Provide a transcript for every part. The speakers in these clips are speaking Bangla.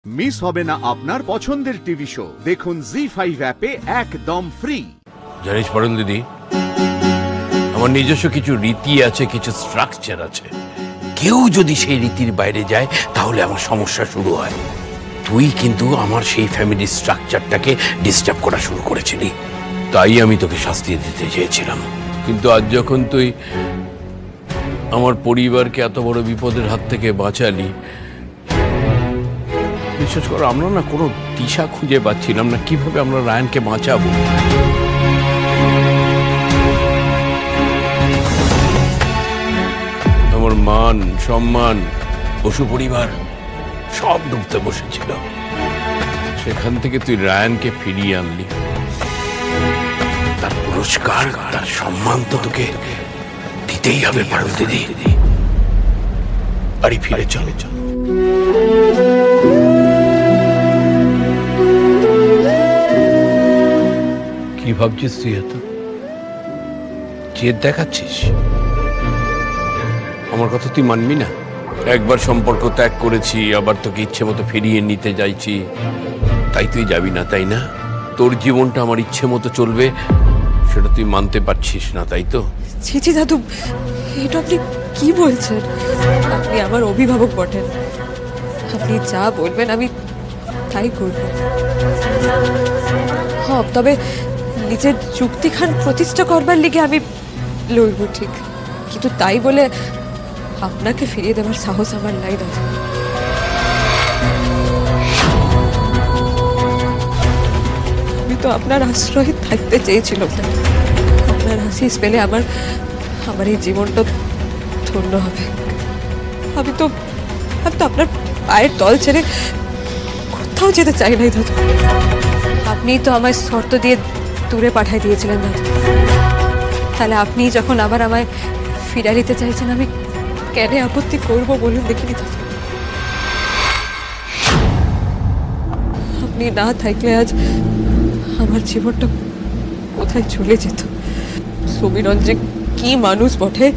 মিস হবে না আপনার পছন্দের টিভি শো। দেখুন জি5 অ্যাপে একদম ফ্রি। জানিস পরম দিদি, আমার নিজস্ব কিছু রীতি আছে, কিছু স্ট্রাকচার আছে। কেউ যদি সেই রীতির বাইরে যায় তাহলে আমার সমস্যা শুরু হয়। তুই কিন্তু আমার সেই ফ্যামিলি স্ট্রাকচারটাকে ডিস্টার্ব করা শুরু করেছিলি, তাই আমি তোকে শাস্তি দিতে চেয়েছিলাম। কিন্তু আজ যখন তুই আমার পরিবারকে এত বড় বিপদের হাত থেকে বাঁচালি, বিশেষ করে আমরা না কোনো দিশা খুঁজে পাচ্ছিলাম না কিভাবে আমরা রায়ানকে বাঁচাবো। আমার মান সম্মান, পশু পরিবার সব ডুবতে বসেছিল। সেখান থেকে তুই রায়ানকে ফিরিয়ে আনলি। তার পুরস্কার, তার সম্মান তো তোকে দিতেই হবে পারুল দিদি। বাড়ি ফিরে চলে চল। কি ভাবছিস তুই? এত জেদ দেখাচ্ছিস? আমার কথা তুই মানবি না? একবার সম্পর্ক ত্যাগ করেছি, আবার তোকে ইচ্ছে মতো ফিরিয়ে নিতে চাইছি, তাই তুই যাবি না, তাই না? তোর জীবনটা আমার ইচ্ছে মতো চলবে সেটা তুই মানতে পারছিস না, তাই তো? ছি দাদু, এটা আপনি কি বলছেন? আপনি আমার অভিভাবক বটেন, আপনি যা বলবেন আমি তাই করব। হ্যাঁ, তবে নিজের যুক্তিখান প্রতিষ্ঠা করবার লিগে আমি লড়ব ঠিক, কিন্তু তাই বলে আপনাকে ফিরিয়ে দেওয়ার সাহস আমার নাই দাদু। আমি তো আপনার আশ্রয়ে থাকতে চেয়েছিলাম, আপনার আশিস পেলে আমার এই জীবনটা ধন্য হবে। আমি তো আপনার পায়ের তল ছেড়ে কোথাও যেতে চাই নাই দাদু। আপনি তো আমায় শর্ত দিয়ে দূরে পাঠাই দিয়েছিলেন দাদু, তাহলে আপনি যখন আবার আমায় ফিরা নিতে চাইছেন আমি কেন আপত্তি করবো বলুন দেখিনি দাদু? আপনি না থাকলে আজ আমার জীবনটা কোথায় চলে যেত। সমীরণ যে কি মানুষ বটে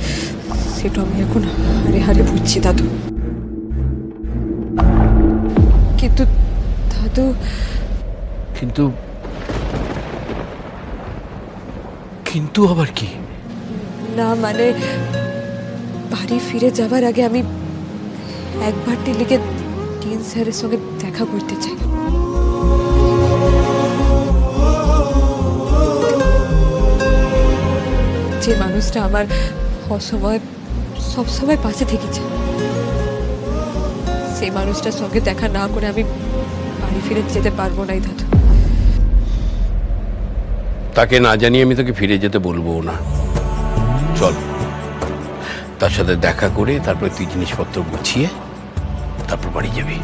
সেটা আমি এখন হারে হারে বুঝছি দাদু। কিন্তু দাদু, কিন্তু আবার কি? না মানে বাড়ি ফিরে যাবার আগে আমি একবার দিল্লিকে ডিন স্যারের সঙ্গে দেখা করতে চাই। যে মানুষটা আমার অসময় সবসময় পাশে থেকেছে, সেই মানুষটার সঙ্গে দেখা না করে আমি বাড়ি ফিরে যেতে পারবো না দাদু। তাকে না জানিয়ে আমি তোকে ফিরে যেতে বলবো না। চল, তার সাথে দেখা করে তারপরে তুই জিনিসপত্র গুছিয়ে তারপর বাড়ি যাবি।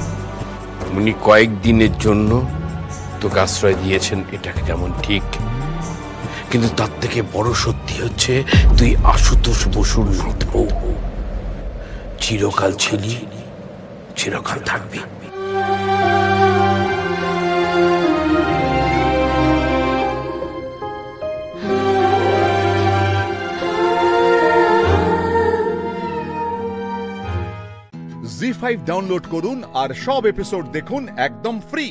উনি কয়েকদিনের জন্য তোকে আশ্রয় দিয়েছেন, এটাকে যেমন ঠিক, কিন্তু তার থেকে বড় সত্যি হচ্ছে তুই আশুতোষ বসুর নাতবউ। চিরকাল ছিলি, চিরকাল থাকবি। জি5 ডাউনলোড করুন আর সব এপিসোড দেখুন একদম ফ্রি।